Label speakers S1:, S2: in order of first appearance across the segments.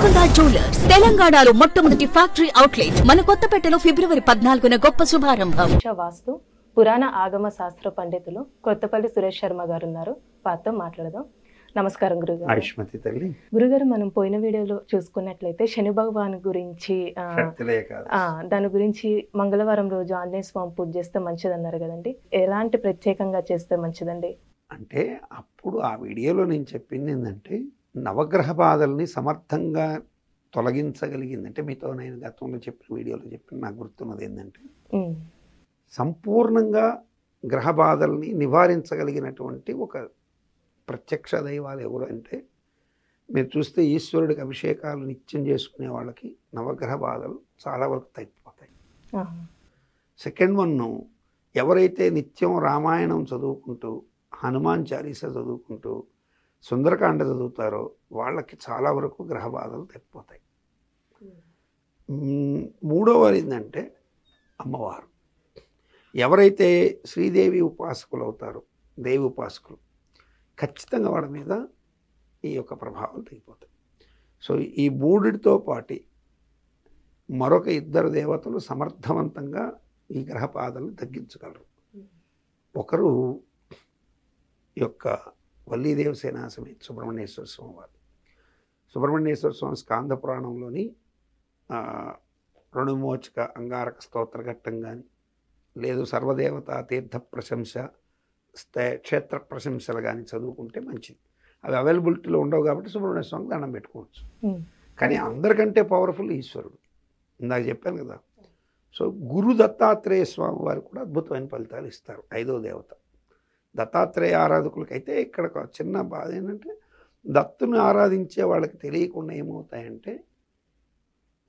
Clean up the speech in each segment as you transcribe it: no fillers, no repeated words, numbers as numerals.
S1: Golconda jewellers తెలంగాణలో మొట్టమొదటి factory outlet మన కొత్తపేటలో ఫిబ్రవరి 14న గొప్ప శుభారంభం.
S2: వాస్తు పురాణ ఆగమ శాస్త్ర పండితులు కొత్తపల్లి సురేష్ శర్మ గారు ఉన్నారు. వారితో మాట్లాడదాం. నమస్కారం గురుగారు.
S3: ఆయుష్మతి తల్లి.
S2: గురుగారు, మనం పోయిన వీడియోలో చూసుకున్నట్లయితే శని భగవాన్ గురించి దాని గురించి మంగళవారం రోజు ఆంజనేయ స్వామి పూజ చేస్తే మంచిది అన్నారు కదండి. ఎలాంటి ప్రత్యేకంగా చేస్తే మంచిదండి?
S3: అంటే అప్పుడు ఆ వీడియోలో నేను చెప్పింది ఏంటంటే, నవగ్రహ బాధల్ని సమర్థంగా తొలగించగలిగింది. అంటే మీతో నేను గతంలో చెప్పిన వీడియోలో చెప్పిన నాకు గుర్తున్నది ఏంటంటే, సంపూర్ణంగా గ్రహ బాధల్ని నివారించగలిగినటువంటి ఒక ప్రత్యక్ష దైవాలు ఎవరు అంటే, మీరు చూస్తే ఈశ్వరుడికి అభిషేకాలు నిత్యం చేసుకునే వాళ్ళకి నవగ్రహ బాధలు చాలా వరకు తగ్గిపోతాయి. సెకండ్ వన్, ఎవరైతే నిత్యం రామాయణం చదువుకుంటూ హనుమాన్ చాలీసా చదువుకుంటూ సుందరకాండ చదువుతారో వాళ్ళకి చాలా వరకు గ్రహ బాధలు తగ్గిపోతాయి. మూడవది ఏంటంటే అమ్మవారు. ఎవరైతే శ్రీదేవి ఉపాసకులు అవుతారో, దేవి ఉపాసకులు, ఖచ్చితంగా వాళ్ళ మీద ఈ యొక్క ప్రభావం తగ్గిపోతాయి. సో ఈ మూడిటితో పాటు మరొక ఇద్దరు దేవతలు సమర్థవంతంగా ఈ గ్రహ బాధలను తగ్గించగలరు. ఒకరు యొక్క వల్లీదేవ సేనాసమే సుబ్రహ్మణ్యేశ్వర స్వామి వారు. సుబ్రహ్మణ్యేశ్వర స్వామి స్కాంద పురాణంలోని రుణుమోచక అంగారక స్తోత్ర ఘట్టం కానీ, లేదు సర్వదేవత తీర్థ ప్రశంస క్షేత్ర ప్రశంసలు కానీ చదువుకుంటే మంచిది. అవి అవైలబిలిటీలో ఉండవు కాబట్టి సుబ్రహ్మణ్య స్వామికి దండం పెట్టుకోవచ్చు. కానీ అందరికంటే పవర్ఫుల్ ఈశ్వరుడు, ఇందాక చెప్పాను కదా. సో గురు దత్తాత్రేయ స్వామి వారు కూడా అద్భుతమైన ఫలితాలు ఇస్తారు. 5వ దేవత. దత్తాత్రేయ ఆరాధకులకైతే ఇక్కడ చిన్న బాధ ఏంటంటే, దత్తుని ఆరాధించే వాళ్ళకి తెలియకుండా ఏమవుతాయంటే,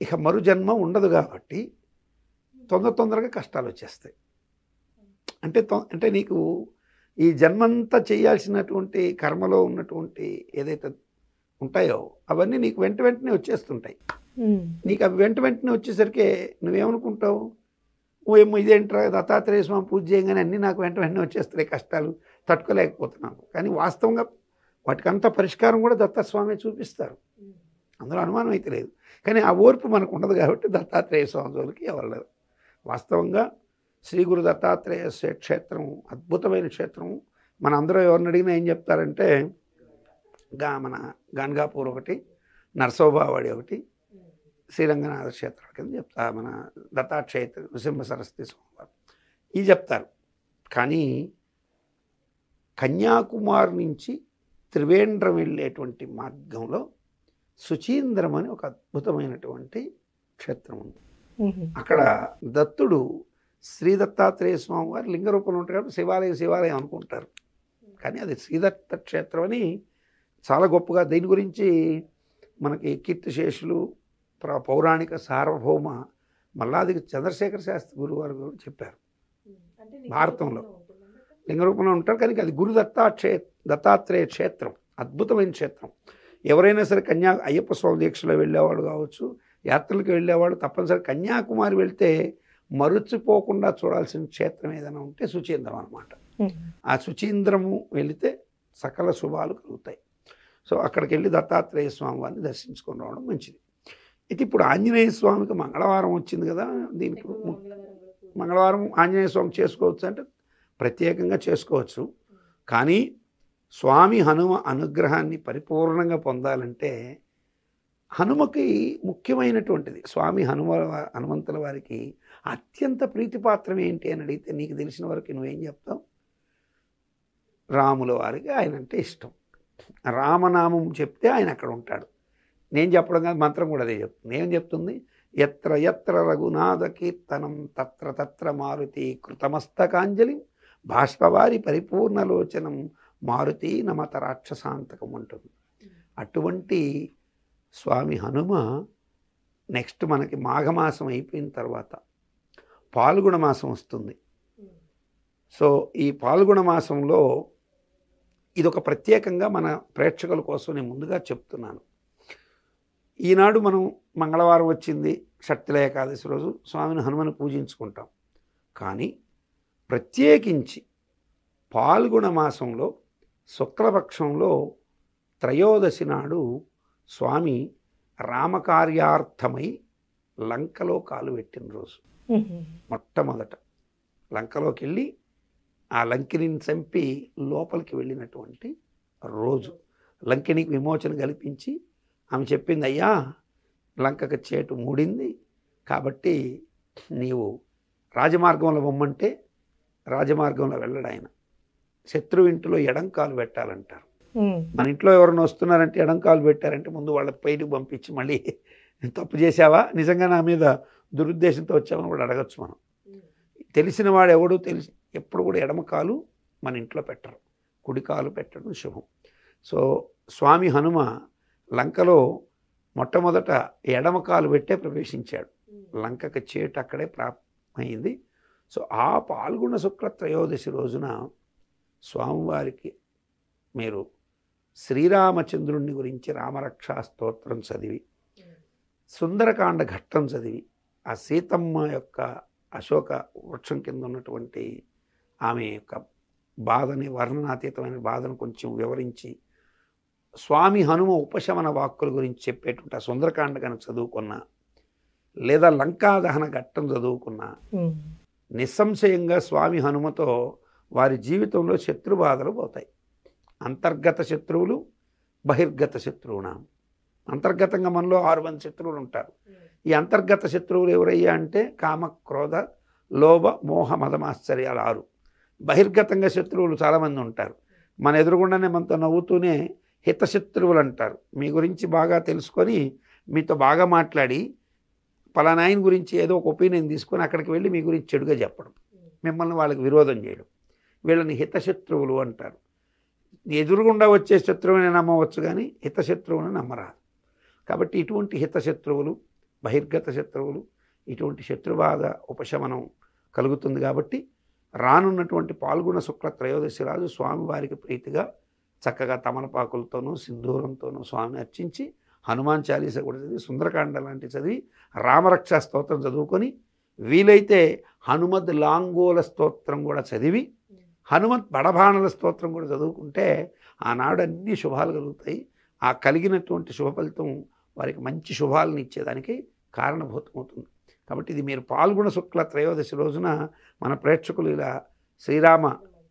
S3: ఇక మరు జన్మ ఉండదు కాబట్టి తొందరగా కష్టాలు వచ్చేస్తాయి. అంటే నీకు ఈ జన్మంతా చేయాల్సినటువంటి కర్మలో ఉన్నటువంటి ఏదైతే ఉంటాయో అవన్నీ నీకు వెంటనే వచ్చేస్తుంటాయి. నీకు అవి వెంటనే వచ్చేసరికి నువ్వేమనుకుంటావు, ఏమో ఇదేంట్రా దత్తాత్రేయ స్వామి పూజ చేయగానే అన్నీ నాకు వెంటనే వచ్చేస్తాయి, కష్టాలు తట్టుకోలేకపోతున్నాను. కానీ వాస్తవంగా వాటికంతా పరిష్కారం కూడా దత్తస్వామి చూపిస్తారు, అందులో అనుమానం అయితే లేదు. కానీ ఆ ఓర్పు మనకు ఉండదు కాబట్టి దత్తాత్రేయ స్వామి జోలికి ఎవరు. వాస్తవంగా శ్రీ గురు దత్తాత్రేయ క్షేత్రం అద్భుతమైన క్షేత్రం. మన అందరూ ఎవరిని అడిగినా ఏం చెప్తారంటే, మన గాన్గాపూర్ ఒకటి, నరసోబావాడి ఒకటి, శ్రీరంగనాథ క్షేత్రం కింద చెప్తా, మన దత్తాక్షేత్ర నృసింహ సరస్వతి స్వామివారు ఇవి చెప్తారు. కానీ కన్యాకుమారి నుంచి త్రివేంద్రం వెళ్ళేటువంటి మార్గంలో సుచీంద్రం అని ఒక అద్భుతమైనటువంటి క్షేత్రం ఉంది. అక్కడ దత్తుడు శ్రీ దత్తాత్రేయ స్వామి వారు లింగ రూపంలో ఉంటారు కాబట్టి శివాలయం అనుకుంటారు. కానీ అది శ్రీదత్త క్షేత్రం అని చాలా గొప్పగా, దీని గురించి మనకి కీర్తిశేషులు పౌరాణిక సార్వభౌమ మల్లాది చంద్రశేఖర శాస్త్రి గురువారు కూడా చెప్పారు. భారతంలో లింగ రూపంలో ఉంటారు. కానీ అది గురు దత్తాత్రేయ క్షేత్రం, అద్భుతమైన క్షేత్రం. ఎవరైనా సరే అయ్యప్ప స్వామి దీక్షలో వెళ్ళేవాళ్ళు కావచ్చు, యాత్రలకు వెళ్ళేవాళ్ళు తప్పనిసరి కన్యాకుమారి వెళ్తే మరుచిపోకుండా చూడాల్సిన క్షేత్రం ఏదైనా ఉంటే సుచీంద్రం అన్నమాట. ఆ సుచీంద్రము వెళితే సకల శుభాలు కలుగుతాయి. సో అక్కడికి వెళ్ళి దత్తాత్రేయ స్వామి వారిని దర్శించుకొని రావడం మంచిది. అయితే ఇప్పుడు ఆంజనేయ స్వామికి మంగళవారం వచ్చింది కదా, దీనికి మంగళవారం ఆంజనేయ స్వామి చేసుకోవచ్చు అంటే ప్రత్యేకంగా చేసుకోవచ్చు. కానీ స్వామి హనుమ అనుగ్రహాన్ని పరిపూర్ణంగా పొందాలంటే హనుమకి ముఖ్యమైనటువంటిది. స్వామి హనుమంతుల వారికి అత్యంత ప్రీతిపాత్రం ఏంటి అని అడిగితే నీకు తెలిసిన వరకు నువ్వేం చెప్తావు? రాముల వారికి ఆయన అంటే ఇష్టం. రామనామం చెప్తే ఆయన అక్కడ ఉంటాడు. నేను చెప్పడం కాదు, మంత్రం కూడా అదే చెప్తుంది. ఏం చెప్తుంది? ఎత్ర ఎత్ర రఘునాథ కీర్తనం తత్ర తత్ర మారుతి కృతమస్తకాంజలి బాష్పవారి పరిపూర్ణలోచనం మారుతి నమత రాక్షసాంతకం అంటుంది. అటువంటి స్వామి హనుమ నెక్స్ట్ మనకి మాఘమాసం అయిపోయిన తర్వాత పాల్గొన మాసం వస్తుంది. సో ఈ పాల్గొన మాసంలో ఇదొక ప్రత్యేకంగా మన ప్రేక్షకుల కోసం నేను ముందుగా చెప్తున్నాను. ఈనాడు మనం మంగళవారం వచ్చింది, షట్టిల ఏకాదశి రోజు స్వామిని హనుమని పూజించుకుంటాం. కానీ ప్రత్యేకించి పాల్గొన మాసంలో శుక్లపక్షంలో త్రయోదశి నాడు స్వామి రామకార్యార్థమై లంకలో కాలు పెట్టిన రోజు. మొట్టమొదట లంకలోకి వెళ్ళి ఆ లంకిని చంపి లోపలికి వెళ్ళినటువంటి రోజు. లంకినికి విమోచన కల్పించి ఆమె చెప్పింది, అయ్యా లంకకు చేటు మూడింది కాబట్టి నీవు రాజమార్గంలో పొమ్మంటే రాజమార్గంలో వెళ్ళడు ఆయన. శత్రువు ఇంటిలో ఎడంకాలు పెట్టాలంటారు. మన ఇంట్లో ఎవరైనా వస్తున్నారంటే ఎడంకాలు పెట్టారంటే ముందు వాళ్ళ బయటకు పంపించి మళ్ళీ తప్పు చేసావా, నిజంగా నా మీద దురుద్దేశంతో వచ్చామని కూడా అడగచ్చు మనం. తెలిసిన వాడు ఎవడు ఎప్పుడు కూడా ఎడమకాలు మన ఇంట్లో పెట్టరు, కుడికాలు పెట్టడం శుభం. సో స్వామి హనుమ లంకలో మొట్టమొదట ఎడమకాలు పెట్టే ప్రవేశించాడు. లంకకు చేటు అక్కడే ప్రాప్తమైంది. సో ఆ పాల్గొన శుక్ల త్రయోదశి రోజున స్వామివారికి మీరు శ్రీరామచంద్రుని గురించి రామరక్షా స్తోత్రం చదివి, సుందరకాండ ఘట్టం చదివి, ఆ సీతమ్మ యొక్క అశోక వృక్షం కింద ఉన్నటువంటి ఆమె యొక్క బాధని, వర్ణనాతీతమైన బాధను కొంచెం వివరించి, స్వామి హనుమ ఉపశమన వాక్కుల గురించి చెప్పేటువంటి ఆ సుందరకాండ కనుక చదువుకున్నా, లేదా లంకాదహన ఘట్టం చదువుకున్నా, నిస్సంశయంగా స్వామి హనుమతో వారి జీవితంలో శత్రుబాధలు పోతాయి. అంతర్గత శత్రువులు, బహిర్గత శత్రువునా. అంతర్గతంగా మనలో 6 మంది శత్రువులు ఉంటారు. ఈ అంతర్గత శత్రువులు ఎవరయ్యా అంటే కామ, క్రోధ, లోభ, మోహ, మదమాశ్చర్యాలు 6. బహిర్గతంగా శత్రువులు చాలామంది ఉంటారు. మన ఎదురుగుండానే మనతో నవ్వుతూనే హితశత్రువులు అంటారు. మీ గురించి బాగా తెలుసుకొని మీతో బాగా మాట్లాడి పలానా ఆయన గురించి ఏదో ఒక ఒపీనియన్ తీసుకొని అక్కడికి వెళ్ళి మీ గురించి చెడుగా చెప్పడం, మిమ్మల్ని వాళ్ళకి విరోధం చేయడం, వీళ్ళని హితశత్రువులు అంటారు. ఎదురుగుండా వచ్చే శత్రువుని నమ్మవచ్చు కానీ హితశత్రువుని నమ్మరాదు. కాబట్టి ఇటువంటి హితశత్రువులు, బహిర్గత శత్రువులు, ఇటువంటి శత్రుబాధ ఉపశమనం కలుగుతుంది. కాబట్టి రానున్నటువంటి పాల్గొన శుక్ల త్రయోదశి రాజు స్వామివారికి ప్రీతిగా చక్కగా తమలపాకులతోనూ సింధూరంతోనూ స్వామిని అర్చించి, హనుమాన్ చాలీస కూడా చదివి, సుందరకాండ లాంటివి చదివి, రామరక్షా స్తోత్రం చదువుకొని, వీలైతే హనుమద్ లాంగోల స్తోత్రం కూడా చదివి, హనుమత్ బడబాణల స్తోత్రం కూడా చదువుకుంటే ఆనాడు అన్ని శుభాలు కలుగుతాయి. ఆ కలిగినటువంటి శుభ ఫలితం వారికి మంచి శుభాలను ఇచ్చేదానికి కారణభూతమవుతుంది. కాబట్టి ఇది మీరు పాల్గొన శుక్ల త్రయోదశి రోజున మన ప్రేక్షకులు ఇలా శ్రీరామ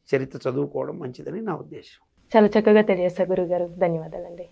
S3: చరిత్ర చదువుకోవడం మంచిదని నా ఉద్దేశం.
S2: చాలా చక్కగా తెలియజేశారు గురుగారు. ధన్యవాదాలండి.